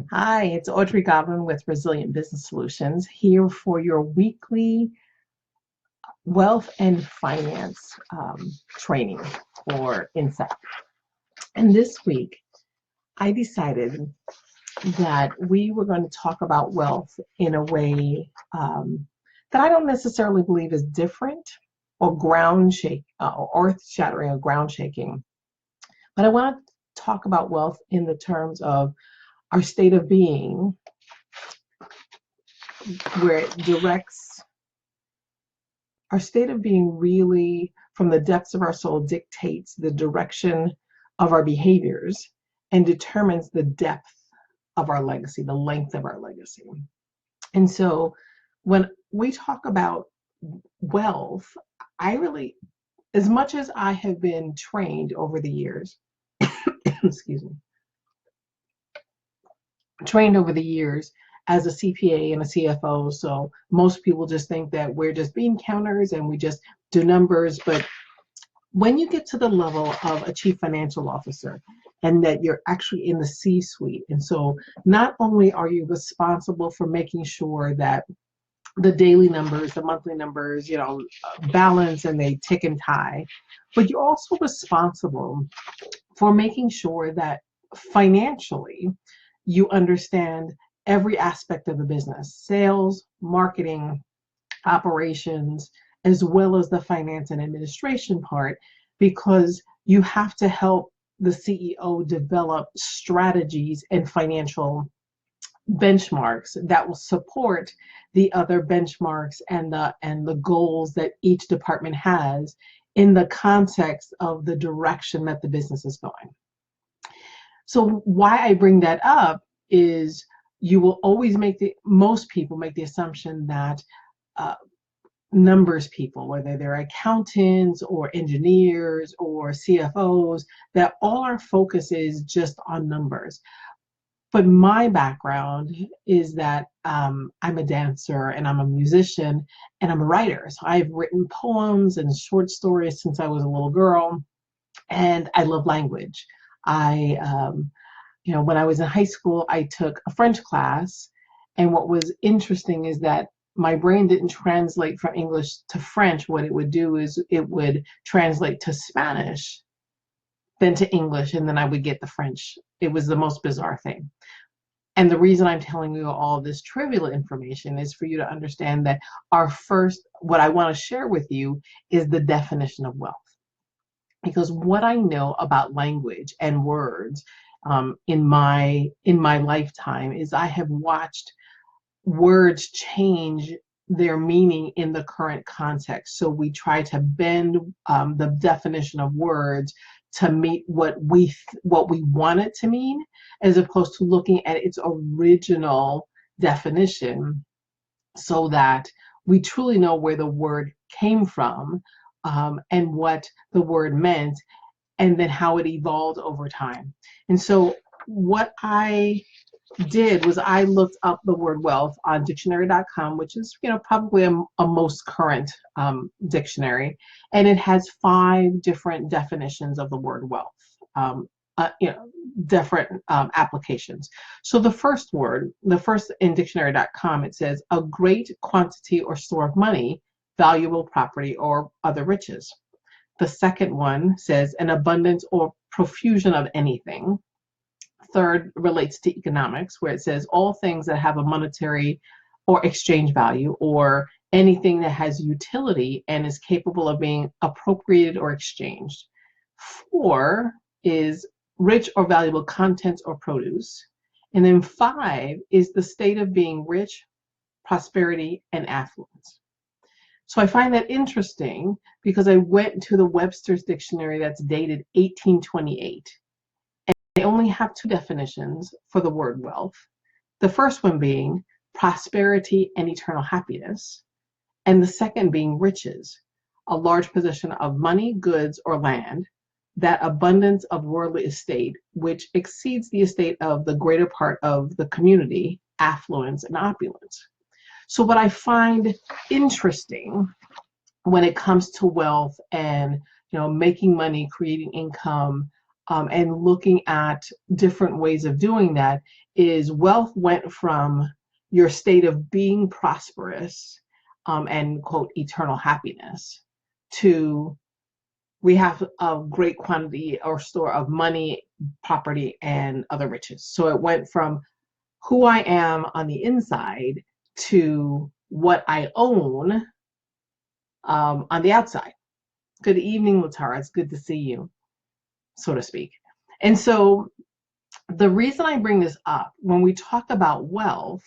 Hi, it's Audrey Godwin with Resilient Business Solutions here for your weekly wealth and finance training or insight. And this week, I decided that we were going to talk about wealth in a way that I don't necessarily believe is different or or earth shattering or ground shaking. But I want to talk about wealth in the terms of our state of being, where it directs our state of being really from the depths of our soul dictates the direction of our behaviors and determines the depth of our legacy, the length of our legacy. And so when we talk about wealth, I really, as much as I have been trained over the years, excuse me, trained over the years as a CPA and a CFO. So most people just think that we're just bean counters and we just do numbers. But when you get to the level of a chief financial officer and that you're actually in the C-suite, and so not only are you responsible for making sure that the daily numbers, the monthly numbers, balance and they tick and tie, but you're also responsible for making sure that financially you understand every aspect of the business: sales, marketing, operations, as well as the finance and administration part, because you have to help the CEO develop strategies and financial benchmarks that will support the other benchmarks and the goals that each department has in the context of the direction that the business is going. So why I bring that up is you will always most people make the assumption that uh, numbers people, whether they're accountants or engineers or CFOs, that all our focus is just on numbers. But my background is that I'm a dancer and I'm a musician and I'm a writer. So I've written poems and short stories since I was a little girl, and I love language. I when I was in high school, I took a French class. And what was interesting is that my brain didn't translate from English to French. What it would do is it would translate to Spanish, then to English, and then I would get the French. It was the most bizarre thing. And the reason I'm telling you all this trivial information is for you to understand that what I want to share with you is the definition of wealth. Because what I know about language and words in my lifetime is I have watched words change their meaning in the current context. So we try to bend the definition of words to meet what we want it to mean, as opposed to looking at its original definition, so that we truly know where the word came from, and what the word meant, and then how it evolved over time. And so what I did was I looked up the word wealth on dictionary.com, which is probably a most current dictionary, and it has 5 different definitions of the word wealth. Um, Different applications. So the first in dictionary.com, it says a great quantity or store of money, valuable property, or other riches. The second one says an abundance or profusion of anything. Third relates to economics, where it says all things that have a monetary or exchange value, or anything that has utility and is capable of being appropriated or exchanged. 4 is rich or valuable contents or produce. And then 5 is the state of being rich, prosperity, and affluence. So I find that interesting because I went to the Webster's dictionary that's dated 1828. They only have 2 definitions for the word wealth. The first one being prosperity and eternal happiness, and the second being riches, a large possession of money, goods, or land, that abundance of worldly estate which exceeds the estate of the greater part of the community, affluence and opulence. So what I find interesting when it comes to wealth and making money, creating income, and looking at different ways of doing that, is wealth went from your state of being prosperous and quote eternal happiness to we have a great quantity or store of money, property, and other riches. So it went from who I am on the inside to what I own on the outside. Good evening, Latara. It's good to see you, so to speak. And so the reason I bring this up when we talk about wealth,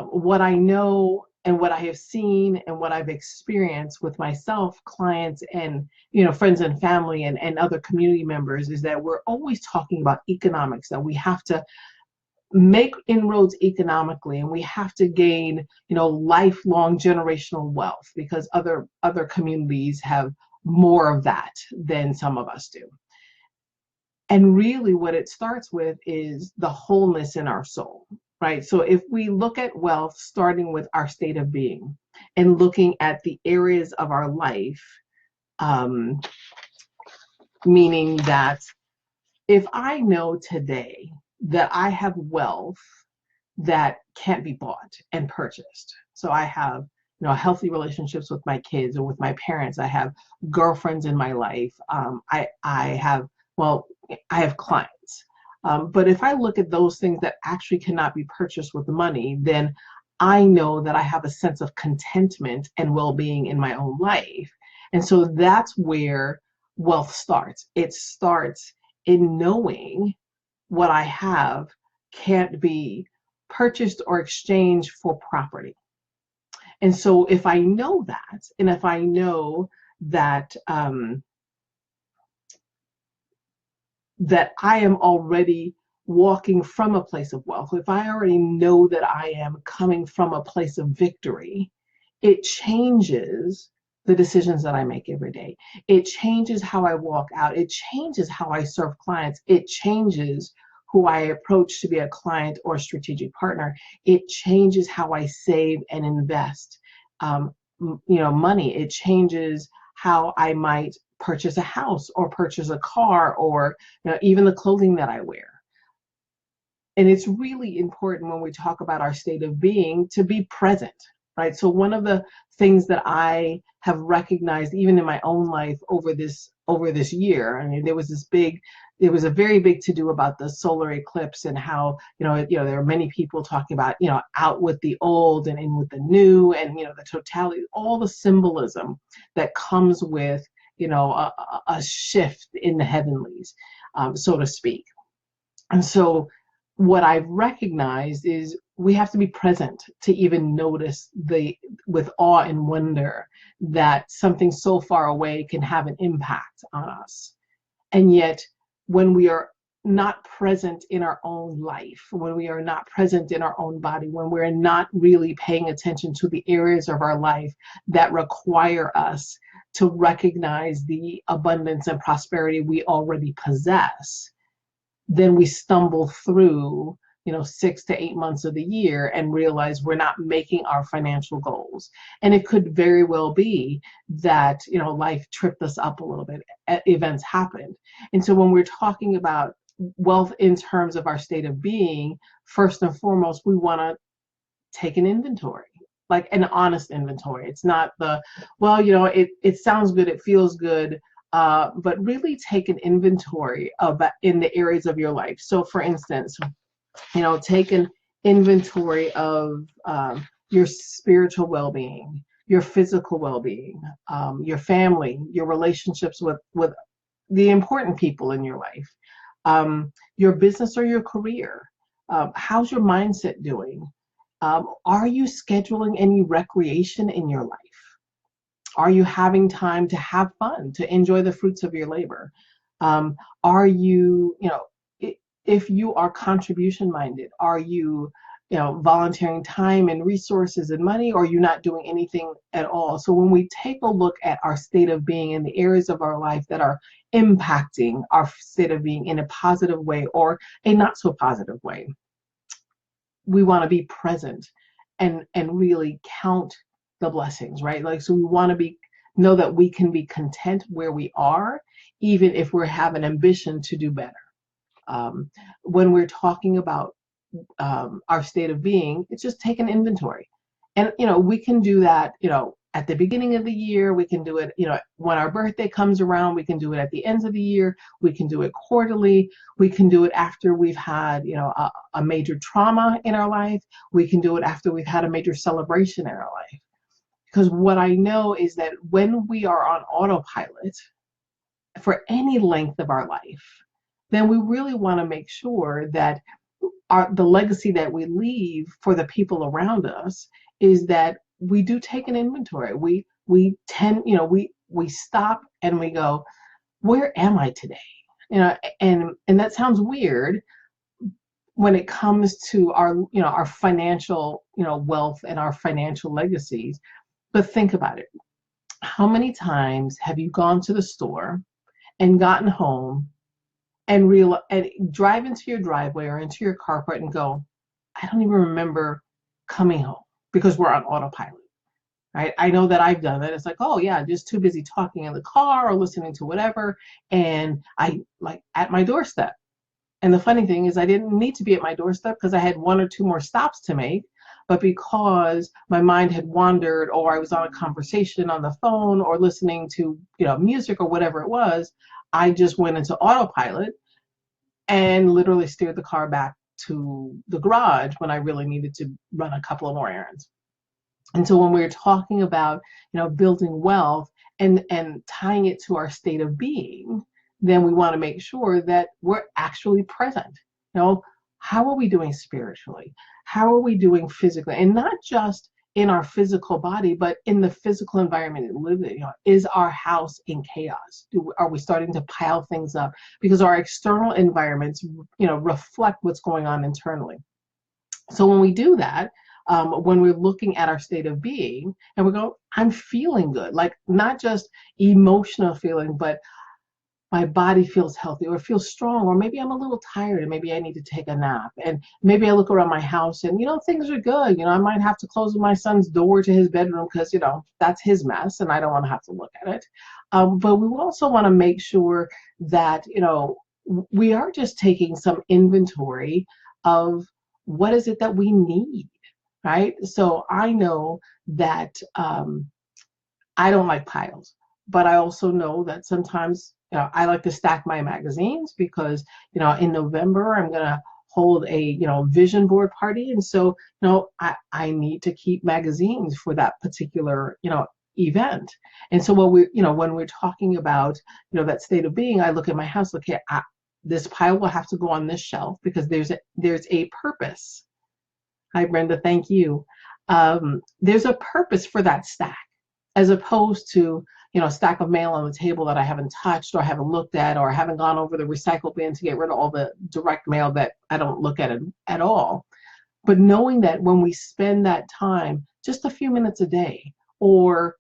what I know and what I have seen and what I've experienced with myself, clients, and friends and family and other community members is that we're always talking about economics, that we have to make inroads economically and we have to gain lifelong generational wealth because other communities have more of that than some of us do. And really what it starts with is the wholeness in our soul, right? So if we look at wealth starting with our state of being and looking at the areas of our life, meaning that if I know today that I have wealth that can't be bought and purchased. So I have, healthy relationships with my kids or with my parents. I have girlfriends in my life. I have clients. But if I look at those things that actually cannot be purchased with money, then I know that I have a sense of contentment and well-being in my own life. And so that's where wealth starts. It starts in knowing what I have can't be purchased or exchanged for property. And so if I know that, and if I know that that I am already walking from a place of wealth, if I already know that I am coming from a place of victory, it changes the decisions that I make every day. It changes how I walk out. It changes how I serve clients. It changes who I approach to be a client or a strategic partner. It changes how I save and invest money. It changes how I might purchase a house or purchase a car or even the clothing that I wear. And it's really important when we talk about our state of being to be present, right? So one of the things that I have recognized even in my own life over this year, I mean, there was a very big to do about the solar eclipse and how, there are many people talking about, out with the old and in with the new, and, the totality, all the symbolism that comes with, a shift in the heavenlies, so to speak. And so what I've recognized is we have to be present to even notice with awe and wonder that something so far away can have an impact on us. And yet when we are not present in our own life, when we are not present in our own body, when we're not really paying attention to the areas of our life that require us to recognize the abundance and prosperity we already possess, then we stumble through 6 to 8 months of the year and realize we're not making our financial goals. And it could very well be that life tripped us up a little bit, events happened. And so when we're talking about wealth in terms of our state of being, first and foremost, we want to take an inventory, like an honest inventory. It's not it sounds good, it feels good, but really take an inventory of in the areas of your life. So for instance, take an inventory of your spiritual well-being, your physical well-being, your family, your relationships with the important people in your life, your business or your career. How's your mindset doing? Are you scheduling any recreation in your life? Are you having time to have fun, to enjoy the fruits of your labor? Are you, if you are contribution minded, are you, volunteering time and resources and money, or are you not doing anything at all? So when we take a look at our state of being and the areas of our life that are impacting our state of being in a positive way or a not so positive way, we want to be present and really count the blessings, right? Like, so we want to be know that we can be content where we are, even if we have an ambition to do better. When we're talking about our state of being, it's just take an inventory. And, we can do that, at the beginning of the year. We can do it, when our birthday comes around. We can do it at the end of the year. We can do it quarterly. We can do it after we've had, a major trauma in our life. We can do it after we've had a major celebration in our life. Because what I know is that when we are on autopilot for any length of our life, then we really want to make sure that the legacy that we leave for the people around us is that we do take an inventory. We tend, we stop and we go, where am I today? And that sounds weird when it comes to our financial, wealth and our financial legacies. But think about it. How many times have you gone to the store and gotten home and drive into your driveway or into your carport and go, I don't even remember coming home, because we're on autopilot, right? I know that I've done that. It's like, oh yeah, just too busy talking in the car or listening to whatever, and I at my doorstep. And the funny thing is, I didn't need to be at my doorstep because I had one or two more stops to make, but because my mind had wandered, or I was on a conversation on the phone or listening to music or whatever it was, I just went into autopilot and literally steered the car back to the garage when I really needed to run a couple of more errands. And so when we're talking about, building wealth and tying it to our state of being, then we want to make sure that we're actually present. How are we doing spiritually? How are we doing physically? And not just in our physical body, but in the physical environment we live in. Is our house in chaos? Are we starting to pile things up? Because our external environments, reflect what's going on internally. So when we do that, when we're looking at our state of being and we go, I'm feeling good, like not just emotional feeling, but my body feels healthy or feels strong, or maybe I'm a little tired and maybe I need to take a nap. And maybe I look around my house and, things are good. I might have to close my son's door to his bedroom because, that's his mess and I don't want to have to look at it. But we also want to make sure that, we are just taking some inventory of what is it that we need, right? So I know that I don't like piles, but I also know that sometimes I like to stack my magazines because, in November, I'm going to hold a, vision board party. And so, I need to keep magazines for that particular, event. And so when we're talking about, that state of being, I look at my house, look at this pile will have to go on this shelf because there's a purpose. Hi, Brenda. Thank you. There's a purpose for that stack, as opposed to, a stack of mail on the table that I haven't touched or haven't looked at or haven't gone over the recycle bin to get rid of all the direct mail that I don't look at it at all. But knowing that when we spend that time, just a few minutes a day, or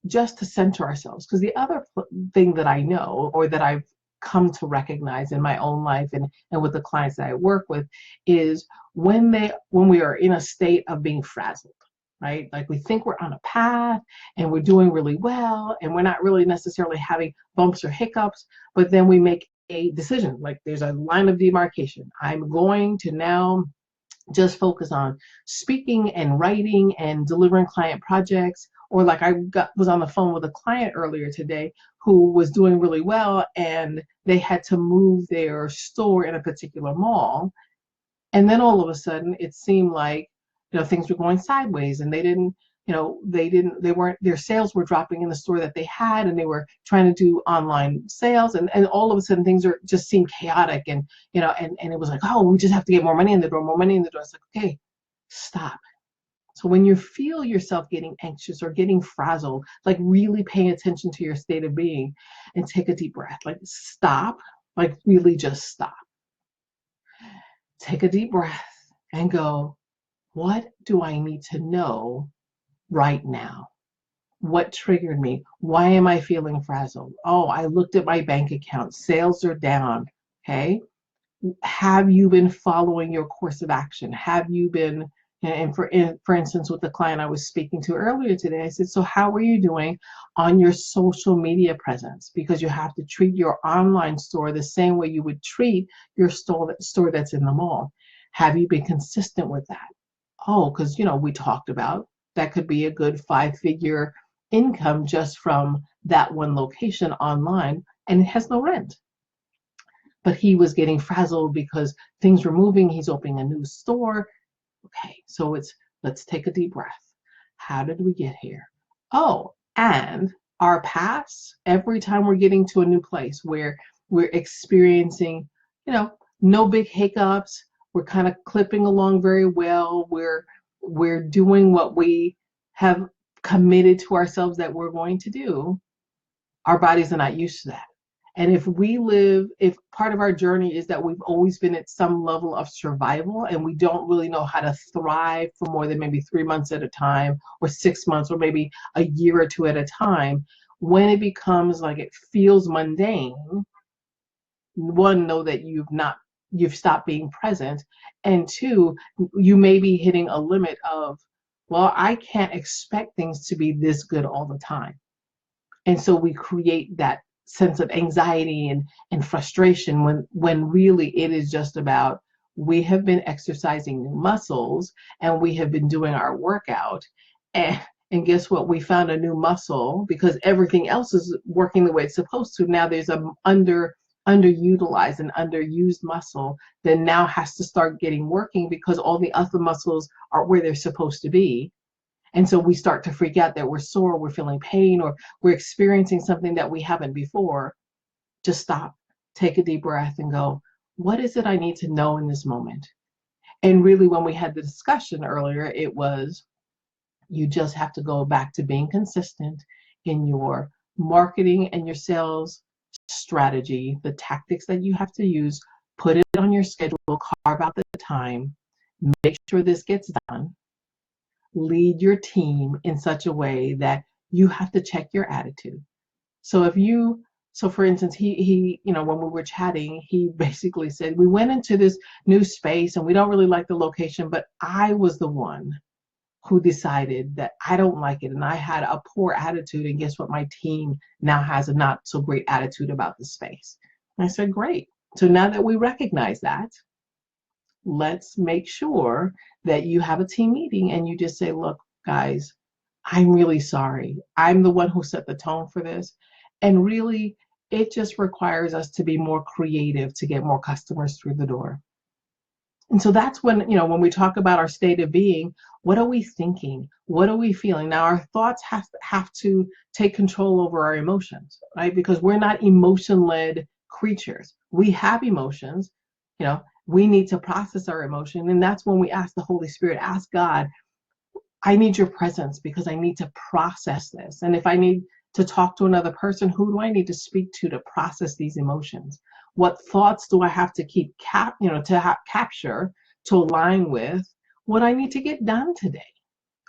just to center ourselves, because the other thing that I know, or that I've come to recognize in my own life and with the clients that I work with, is when we are in a state of being frazzled. Right? Like we think we're on a path and we're doing really well and we're not really necessarily having bumps or hiccups, but then we make a decision. Like there's a line of demarcation. I'm going to now just focus on speaking and writing and delivering client projects. Or like I was on the phone with a client earlier today who was doing really well and they had to move their store in a particular mall. And then all of a sudden it seemed like things were going sideways and their sales were dropping in the store that they had, and they were trying to do online sales, and all of a sudden things just seemed chaotic, and it was like, oh, we just have to get more money in the door, more money in the door. It's like, okay, stop. So when you feel yourself getting anxious or getting frazzled, like really paying attention to your state of being and take a deep breath, like stop, like really just stop. Take a deep breath and go, what do I need to know right now? What triggered me? Why am I feeling frazzled? Oh, I looked at my bank account. Sales are down. Okay. Have you been following your course of action? Have you been, And for instance, with the client I was speaking to earlier today, I said, so how are you doing on your social media presence? Because you have to treat your online store the same way you would treat your store that's in the mall. Have you been consistent with that? Oh, because we talked about that could be a good 5-figure income just from that one location online, and it has no rent. But he was getting frazzled because things were moving. He's opening a new store. Okay, so let's take a deep breath. How did we get here? Oh, and our paths, every time we're getting to a new place where we're experiencing, no big hiccups, we're kind of clipping along very well, we're doing what we have committed to ourselves that we're going to do. Our bodies are not used to that. And if part of our journey is that we've always been at some level of survival and we don't really know how to thrive for more than maybe 3 months at a time, or 6 months, or maybe a year or two at a time, when it becomes like it feels mundane, one, know that you've stopped being present. And two, you may be hitting a limit of, well, I can't expect things to be this good all the time. And so we create that sense of anxiety and frustration when really it is just about, we have been exercising new muscles and we have been doing our workout, and guess what, we found a new muscle because everything else is working the way it's supposed to. Now there's a underutilized and underused muscle that now has to start getting working because all the other muscles are where they're supposed to be. And so we start to freak out that we're sore, we're feeling pain, or we're experiencing something that we haven't before. Just stop, take a deep breath and go, what is it I need to know in this moment? And really, when we had the discussion earlier, it was, you just have to go back to being consistent in your marketing and your sales strategy, the tactics that you have to use, put it on your schedule, carve out the time, make sure this gets done. Lead your team in such a way that you have to check your attitude. So for instance, he when we were chatting, he basically said, we went into this new space and we don't really like the location, but I was the one who decided that I don't like it and I had a poor attitude, and guess what, my team now has a not so great attitude about the space. And I said, great. So now that we recognize that, let's make sure that you have a team meeting and you just say, look, guys, I'm really sorry. I'm the one who set the tone for this. And really, it just requires us to be more creative to get more customers through the door. And so that's when we talk about our state of being, what are we thinking? What are we feeling? Now, our thoughts have to take control over our emotions, right? Because we're not emotion-led creatures. We have emotions, we need to process our emotion. And that's when we ask the Holy Spirit, ask God, I need your presence because I need to process this. And if I need to talk to another person, who do I need to speak to process these emotions? What thoughts do I have to keep capture to align with what I need to get done today?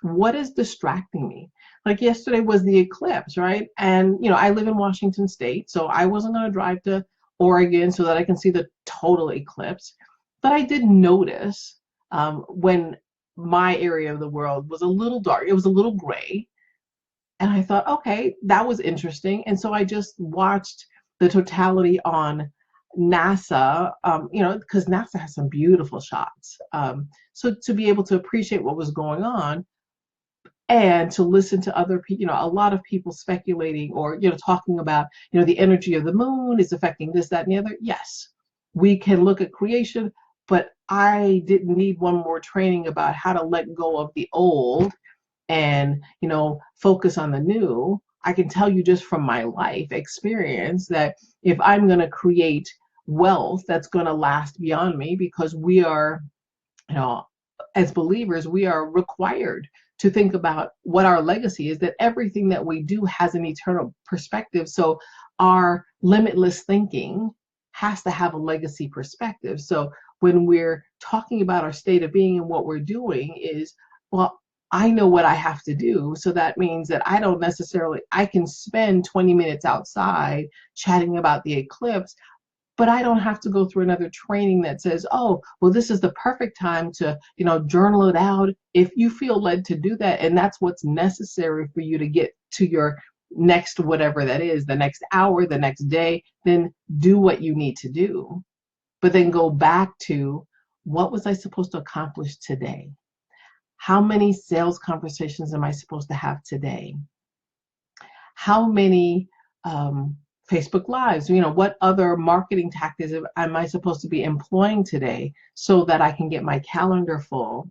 What is distracting me? Like yesterday was the eclipse, right? And I live in Washington State, so I wasn't going to drive to Oregon so that I can see the total eclipse. But I did notice when my area of the world was a little dark, it was a little gray. And I thought, okay, that was interesting. And so I just watched the totality on NASA, because NASA has some beautiful shots. So to be able to appreciate what was going on and to listen to other people, a lot of people speculating or, talking about, the energy of the moon is affecting this, that, and the other. Yes, we can look at creation, but I didn't need one more training about how to let go of the old and focus on the new. I can tell you just from my life experience that if I'm going to create wealth that's going to last beyond me, because we are, as believers, we are required to think about what our legacy is, that everything that we do has an eternal perspective. So our limitless thinking has to have a legacy perspective. So when we're talking about our state of being and what we're doing is, well, I know what I have to do. So that means that I can spend 20 minutes outside chatting about the eclipse, but I don't have to go through another training that says, oh, well, this is the perfect time to, journal it out. If you feel led to do that, and that's what's necessary for you to get to your next whatever that is, the next hour, the next day, then do what you need to do. But then go back to, what was I supposed to accomplish today? How many sales conversations am I supposed to have today? How many Facebook Lives, what other marketing tactics am I supposed to be employing today so that I can get my calendar full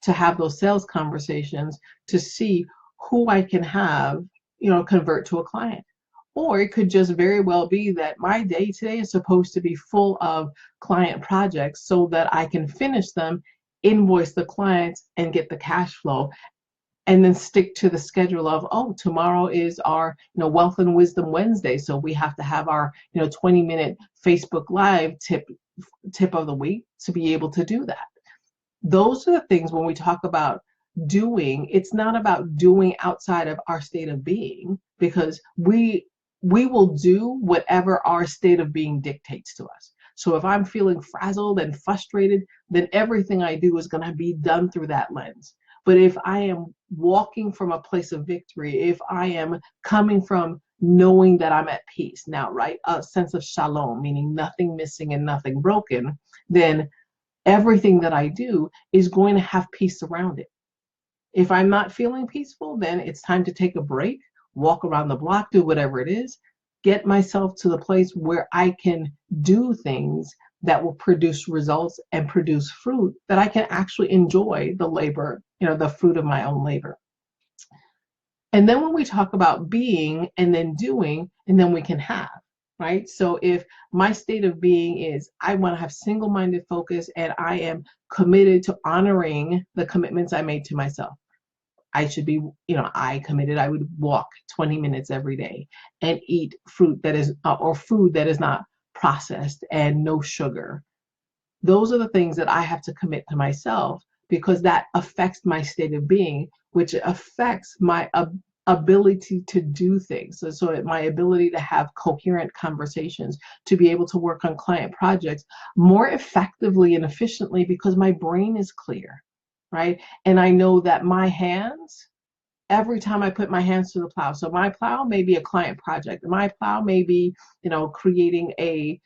to have those sales conversations, to see who I can have, convert to a client. Or it could just very well be that my day today is supposed to be full of client projects so that I can finish them, invoice the clients, and get the cash flow, and then stick to the schedule of, oh, tomorrow is our, Wealth and Wisdom Wednesday, so we have to have our, 20-minute Facebook Live tip of the week to be able to do that. Those are the things when we talk about doing. It's not about doing outside of our state of being, because we will do whatever our state of being dictates to us. So if I'm feeling frazzled and frustrated, then everything I do is going to be done through that lens. But if I am walking from a place of victory, if I am coming from knowing that I'm at peace now, right? A sense of shalom, meaning nothing missing and nothing broken, then everything that I do is going to have peace around it. If I'm not feeling peaceful, then it's time to take a break, walk around the block, do whatever it is, get myself to the place where I can do things that will produce results and produce fruit that I can actually enjoy the labor, the fruit of my own labor. And then when we talk about being and then doing, and then we can have, right? So if my state of being is, I want to have single-minded focus and I am committed to honoring the commitments I made to myself. I should be, I committed, I would walk 20 minutes every day and eat fruit that is, or food that is not processed and no sugar. Those are the things that I have to commit to myself, because that affects my state of being, which affects my ability to do things. So my ability to have coherent conversations, to be able to work on client projects more effectively and efficiently, because my brain is clear, right? And I know that my hands, every time I put my hands to the plow, so my plow may be a client project, my plow may be, creating a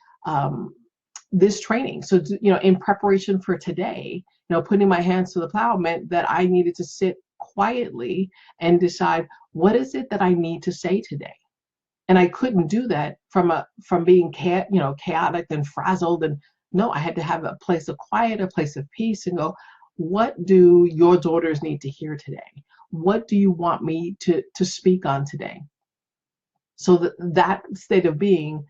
this training. So, in preparation for today, putting my hands to the plow meant that I needed to sit quietly and decide, what is it that I need to say today? And I couldn't do that from being chaotic and frazzled. And no, I had to have a place of quiet, a place of peace, and go, what do your daughters need to hear today? What do you want me to speak on today? So that state of being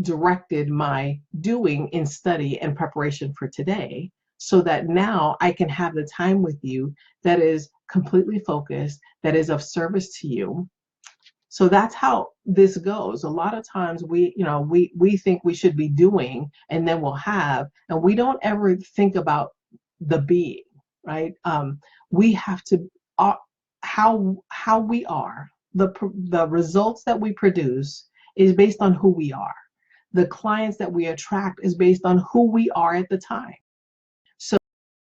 directed my doing in study and preparation for today, so that now I can have the time with you that is completely focused, that is of service to you. So that's how this goes. A lot of times we think we should be doing and then we'll have, and we don't ever think about the being, right? We have to, how we are, the results that we produce is based on who we are. The clients that we attract is based on who we are at the time. So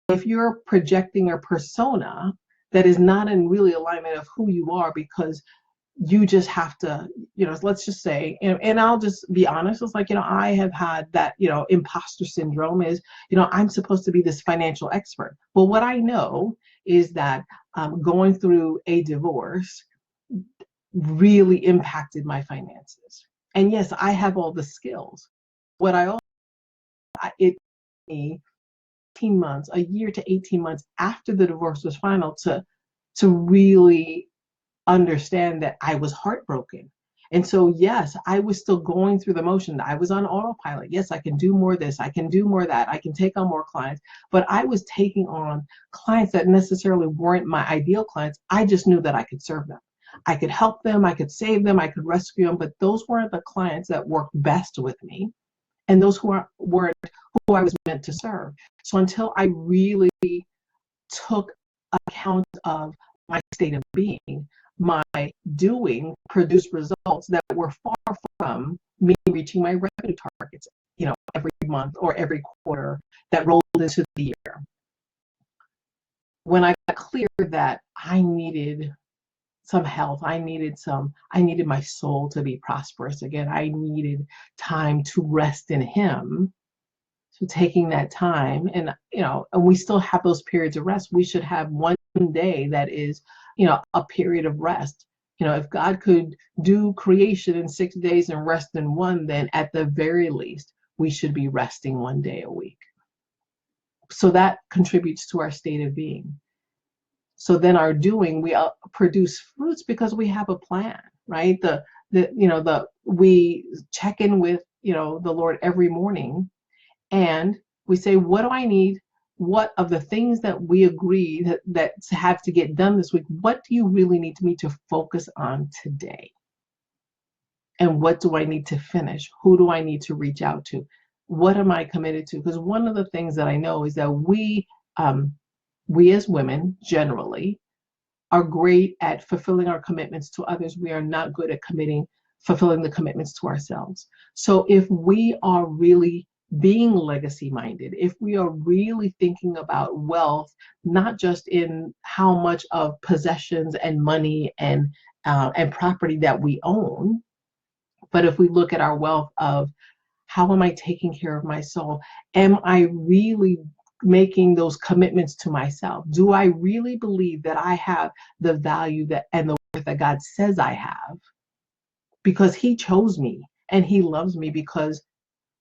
if you're projecting a persona that is not in really alignment of who you are, because you just have to, let's just say, and I'll just be honest, it's like, I have had that, imposter syndrome is, I'm supposed to be this financial expert. Well, what I know is that going through a divorce really impacted my finances. And yes, I have all the skills. What I also, it took me 18 months, a year to 18 months after the divorce was final to really understand that I was heartbroken. And so, yes, I was still going through the motion. I was on autopilot. Yes, I can do more of this. I can do more of that. I can take on more clients. But I was taking on clients that necessarily weren't my ideal clients. I just knew that I could serve them. I could help them. I could save them. I could rescue them. But those weren't the clients that worked best with me. And those weren't who I was meant to serve. So until I really took account of my state of being, my doing produced results that were far from me reaching my revenue targets, every month or every quarter that rolled into the year. When I got clear that I needed some health, I needed my soul to be prosperous again. I needed time to rest in Him. So taking that time, and we still have those periods of rest. We should have one day that is, a period of rest. If God could do creation in 6 days and rest in one, then at the very least, we should be resting one day a week. So that contributes to our state of being. So then our doing, we produce fruits because we have a plan, right? We check in with, the Lord every morning, and we say, what do I need? What of the things that we agree that have to get done this week, what do you really need me to focus on today? And what do I need to finish? Who do I need to reach out to? What am I committed to? Because one of the things that I know is that we as women generally are great at fulfilling our commitments to others. We are not good at fulfilling the commitments to ourselves. So if we are really being legacy minded, if we are really thinking about wealth, not just in how much of possessions and money and property that we own, but if we look at our wealth of how am I taking care of my soul? Am I really making those commitments to myself? Do I really believe that I have the value and the worth that God says I have? Because He chose me and He loves me because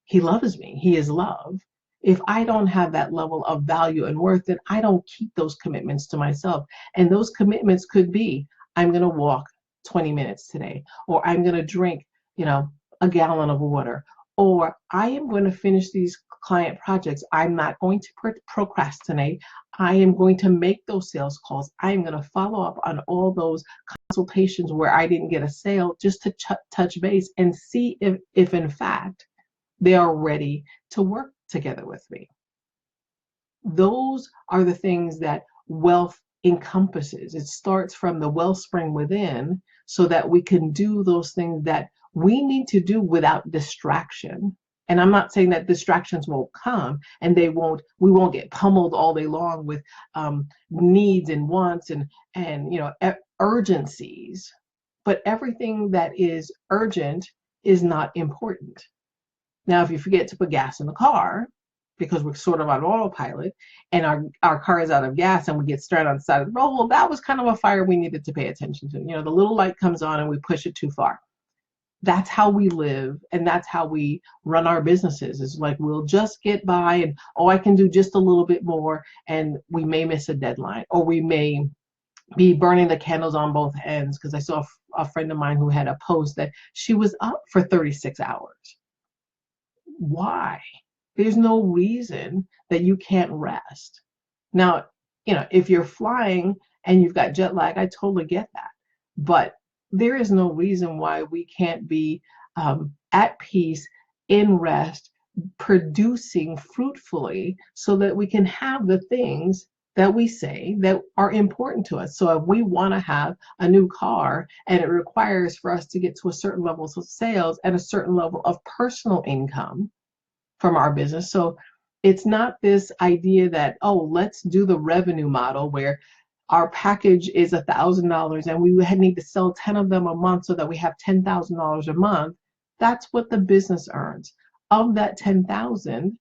He loves me. He is love. If I don't have that level of value and worth, then I don't keep those commitments to myself. And those commitments could be, I'm going to walk 20 minutes today, or I'm going to drink, a gallon of water, or I am going to finish these client projects. I'm not going to procrastinate. I am going to make those sales calls. I am going to follow up on all those consultations where I didn't get a sale, just to touch base and see if in fact they are ready to work together with me. Those are the things that wealth encompasses. It starts from the wellspring within so that we can do those things that we need to do without distraction. And I'm not saying that distractions won't come and we won't get pummeled all day long with needs and wants and urgencies. But everything that is urgent is not important. Now, if you forget to put gas in the car because we're sort of on autopilot and our car is out of gas and we get stranded on the side of the road, well, that was kind of a fire we needed to pay attention to. The little light comes on and we push it too far. That's how we live, and that's how we run our businesses. It's like we'll just get by and, I can do just a little bit more, and we may miss a deadline, or we may be burning the candles on both ends, because I saw a friend of mine who had a post that she was up for 36 hours. Why? There's no reason that you can't rest. Now, if you're flying and you've got jet lag, I totally get that. But there is no reason why we can't be at peace, in rest, producing fruitfully, so that we can have the things that we say that are important to us. So if we want to have a new car and it requires for us to get to a certain level of sales and a certain level of personal income from our business. So it's not this idea that, let's do the revenue model where our package is $1,000 and we need to sell 10 of them a month so that we have $10,000 a month. That's what the business earns. Of that 10,000,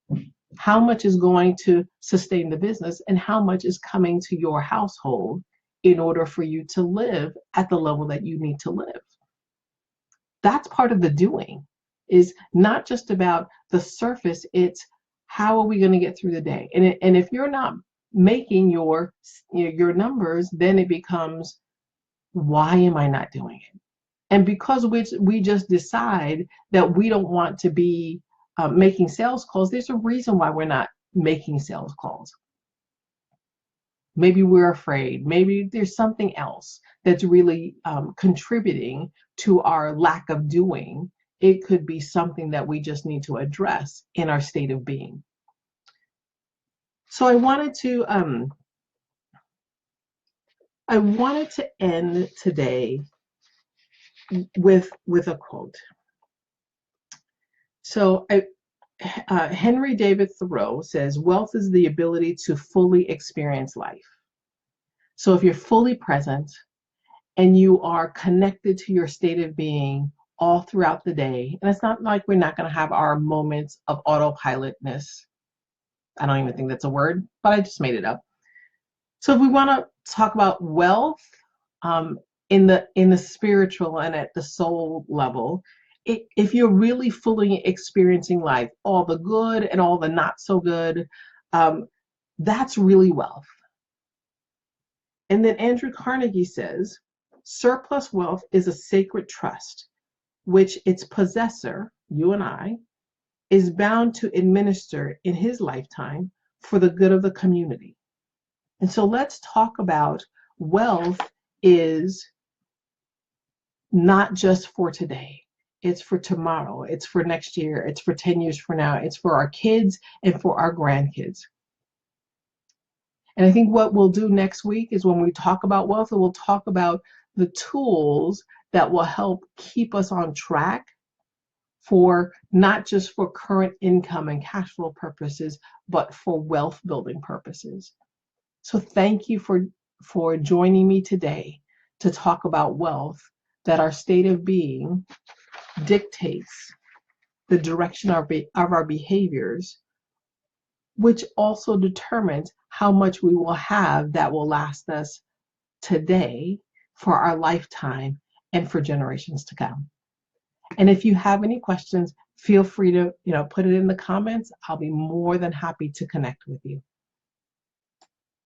how much is going to sustain the business and how much is coming to your household in order for you to live at the level that you need to live? That's part of the doing. Is not just about the surface, it's how are we going to get through the day? And if you're not making your numbers, then it becomes, why am I not doing it? And because we just decide that we don't want to be making sales calls, there's a reason why we're not making sales calls. Maybe we're afraid. Maybe there's something else that's really contributing to our lack of doing. It could be something that we just need to address in our state of being. So I wanted to I wanted to end today with a quote. So Henry David Thoreau says, wealth is the ability to fully experience life. So if you're fully present and you are connected to your state of being all throughout the day, and it's not like we're not going to have our moments of autopilotness. I don't even think that's a word, but I just made it up. So if we want to talk about wealth um, in the spiritual and at the soul level, if you're really fully experiencing life, all the good and all the not so good, that's really wealth. And then Andrew Carnegie says, surplus wealth is a sacred trust, which its possessor, you and I, is bound to administer in his lifetime for the good of the community. And so let's talk about wealth is not just for today. It's for tomorrow. It's for next year. It's for 10 years from now. It's for our kids and for our grandkids. And I think what we'll do next week is when we talk about wealth, we'll talk about the tools that will help keep us on track for not just for current income and cash flow purposes, but for wealth building purposes. So thank you for joining me today to talk about wealth, that our state of being dictates the direction of our behaviors, which also determines how much we will have that will last us today, for our lifetime, and for generations to come. And if you have any questions, feel free to put it in the comments. I'll be more than happy to connect with you.